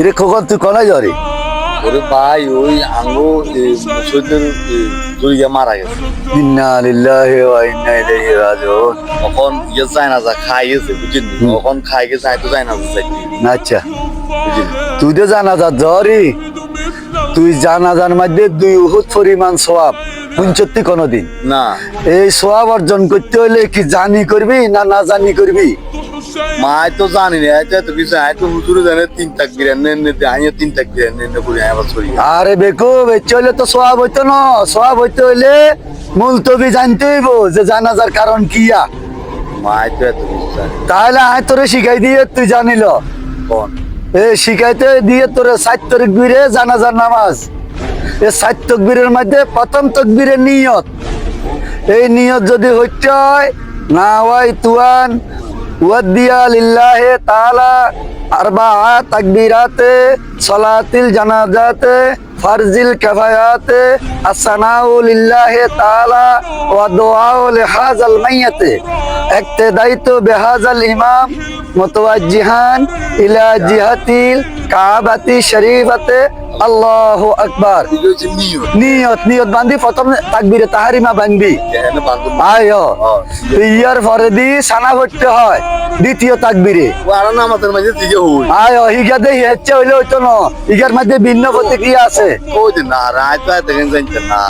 রে খোকন তুই কোনায় যারে? ওরে ভাই ওই আঙ্গো মুসলিদের জড়িয়ে মারা গেছে। ইন্না লিল্লাহি ওয়া ইন্না ইলাইহি রাজিউন। তখন জানাজা খাইয়েছে বুঝলি, তখন খাই গেছে তো জানাজা চাইছি আচ্ছা বুঝলি। তুই তো জানাজার যারি, তুই জানাজার মধ্যে 2 উহুদ পরিমাণ সওয়াব পুঞ্চত্তি কোনদিন না এই সওয়াব অর্জন করতে হলে কি জানি করবি না না জানি করবি? মাই তো জানি না তো কিছু আয় তো হুজুরে জানে 3 তাকবীর এনে আইও 3 তাকবীর এনে করে আবার সরি। আরে বেকু চলে তো সওয়াব হইতো না, সওয়াব হইতে হইলে মুলতবি জানতে হইব যে জানাজার কারণ কিয়া। মাই তো এত কিছু জানে তাহলে আয় তোরে শিখাই দিয়ে তুই জানিল কোন এই শিখাইতে দিয়ে তোরে 7 তাকবীরে জানাজার নামাজ। এই 7 তাকবীরের মধ্যে প্রথম তাকবীরের নিয়ত, এই নিয়ত যদি হইতে হয় না হয় তুয়ান ওয়াদিয়া লিল্লাহি তাআলা আরবাআ তাকবীরাতে সালাতিল জানাজাতে ফারজিল কিফায়াতে আসসানাউ লিল্লাহি তাআলা ওয়া দুআউ লিহাযাল মাইয়াতে ইক্তাদাইতু বিহাযাল ইমাম মুতাওয়াজ্জিহান ইলা জিহাতিল কাবাতি শরীফাতে আল্লাহু আকবার। নিয়ত নিয়ত বান্ধি প্রথম তাকবীরে তাহরিমা বান্ধি এনে বান্ধব আয়ো ইয়ার পরে দি সানা করতে হয় দ্বিতীয় তাকবীরে। আর নামাজের মাঝে দিকে হই আয়ো হিগাতে হেচ্ছে হইলে হইতো না, ইগার মধ্যে ভিন্ন প্রতিক্রিয়া আছে। কই দিন না রাত তো দেখেন জানতে না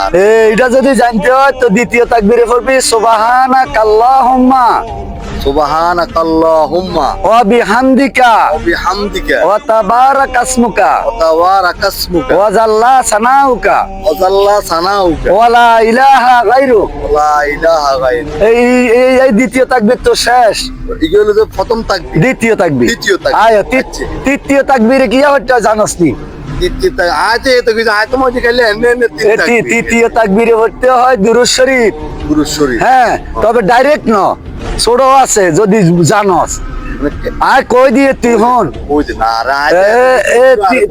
এইটা যদি জানতে হয় তো দ্বিতীয় তাকবীরে পড়বি সুবহানাকাল্লাহুম্মা সুবহানাকাল্লাহুম্মা ওয়া বিহামদিকা ওয়া বিহামদিকা ওয়া তাবারাকাসমুকা ওয়া তাবারাকাসমুকা ওয়া জাল্লা সানাউকা ওয়া জাল্লা সানাউকা ওয়া লা ইলাহা গায়রুক। লা ইলাহা গায়রুক। এই এই এই দ্বিতীয় তাকবীর তো শেষ, এগুলো যে প্রথম তাকবীর দ্বিতীয় তাকবীর। দ্বিতীয় তাকবীর। আয়ো আচ্ছা। তৃতীয় তাকবীরে কি হচ্ছে জানোস নি? দ্বিতীয় তাকবীর আছে তো কিছু আয় তো মধ্যে খাইলে এনে 3 তাকবীর তৃতীয় তাকবীরে পড়তে হয় দুরূদ শরীফ। গুরু শরীফ হ্যাঁ তবে ডাইরেক্ট ন, ছোট আছে যদি জানোস। আর কই দিয়ে তুই হন কই দিন না রাত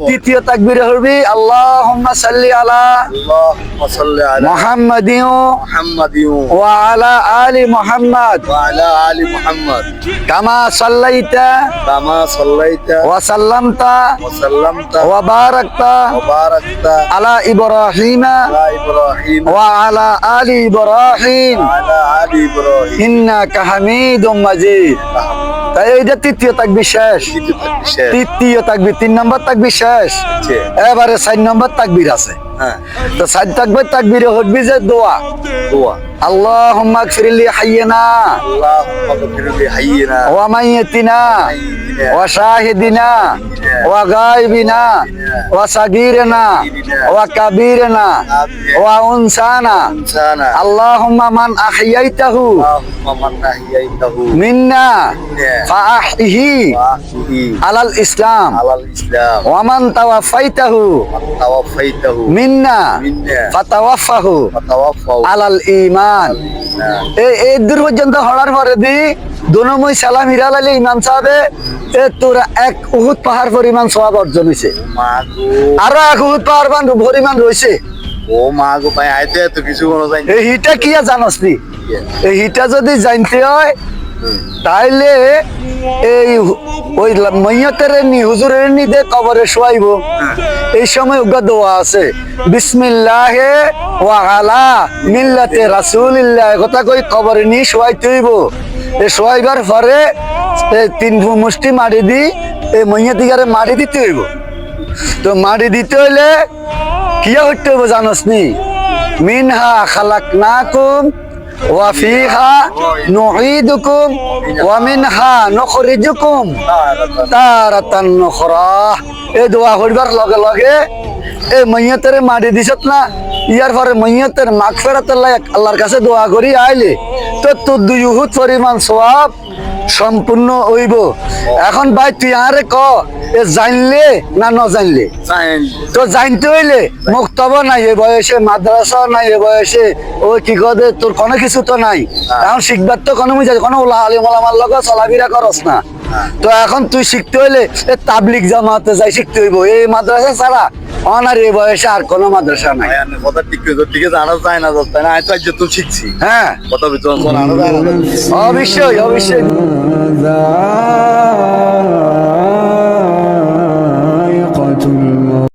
তৃতীয় তাকবীরে হবি আল্লাহুম্মা সাল্লি আলা আল্লাহুম্মা সাল্লি আলা মুহাম্মাদিন মুহাম্মাদিন ওয়া আলা আলি মুহাম্মাদ ওয়া আলা আলি মুহাম্মাদ কামা সাল্লাইতা কামা সাল্লাইতা ওয়া সাল্লামতা ওয়া সাল্লামতা ওয়া বারাকতা ওয়া বারাকতা আলা ইব্রাহিমা আলা ইব্রাহিম ওয়া আলা আলি ইব্রাহিম আলা আলি ইব্রাহিম ইন্নাকা হামিদুম মাজিদ। তাই এইটা তৃতীয় তাকবীর শেষ। তৃতীয় তাকবীর 3 নম্বর তাকবীর শেষ, এবারে 4 নম্বর তাকবীর আছে। হ্যাঁ তো 4 তাকবীরে হবি যে দোয়া দোয়া আল্লাহুম্মা গফিরলি হাইয়িনা আল্লাহুম্মা গফিরলি হাইয়িনা ওয়া মাইয়িতিনা ওয়া শাহিদিনা ওয়া গায়বিনা ওয়া সাগীরিনা ওয়া কাবীরিনা ওয়া উনসানা ইনসানা আল্লাহুম্মা মান আহইয়াইতাহু আল্লাহুম্মা মান আহইয়াইতাহু মিন্না ফাআহইহি ওয়াহি আলাল ইসলাম আলাল ইসলাম ওয়া মান তাওয়াফাইতাহু তাওয়াফাইতাহু মিন্না মিন্না ফাতাওয়াফাহু ফাতাওয়াফাহু আলাল ঈমান। এই দূর পর্যন্ত হওয়ার পরে দি দুনময় সালাম হিরাল আলী ইমাম সাহেবে এ তোরা 1 উহুদ পাহাড় পরিমাণ সওয়াব অর্জন হইছে। মাগো আরো 1 উহুদ পাহাড় পরিমাণ রইছে। ও মাগো ভাই আইতে তো কিছু কোনো জানি এই হিটা কি জানোস নি? এই হিটা যদি জানতে হয় তাইলে এই ওই মাইয়াতের নি হুজুরের নি দে কবরে শোয়াইব। এই সময় উগা দোয়া আছে বিসমিল্লাহে ওয়া আলা মিল্লাতে রাসূলিল্লাহ কথা কই কবরে নি শোয়াইতে হইব। এই শোয়াইবার পরে 3 মুষ্টি মাটি দি এই মাইয়াতিগারে মাটি দিতে হইব। তো মাটি দিতে হইলে কি হইতে হইব জানোস নি? মিনহা খালাকনাকুম ওয়া ফিহা নুঈদুকুম ওয়া মিনহা নুখরিজুকুম তারাতান নুখরা। এই দোয়া হইবার লগে লগে এই মাইয়াতের মাটি দিছত না, ইয়ার পরে মাইয়াতের মাগফিরাতের লাগে আল্লাহর কাছে দোয়া করি আইলে তো তোর 2 উহুদ পরিমাণ সওয়াব সম্পূর্ণ হইব। এখন ভাই তুই আরে ক এ জানলে না ন জানলে? তো জানতে হইলে মুক্তব নাই এ বয়সে, মাদ্রাসা নাই এ বয়সে, ও কি কদে তোর কোনো কিছু তো নাই। এখন শিখবার তো কোনো মুই কোনো আলিম ওলামার লগে চলাফেরা করস না। তো এখন তুই শিখতে হইলে এ তাবলিগ জামাতে যাই শিখতে হইব। এই মাদ্রাসা ছাড়া অনার এই বয়সে আর কোনো মাদ্রাসা নাই। কথা ঠিক জানা যায় না তাই না? আজ তো শিখছি। হ্যাঁ কথা ভিতর অবশ্যই অবশ্যই।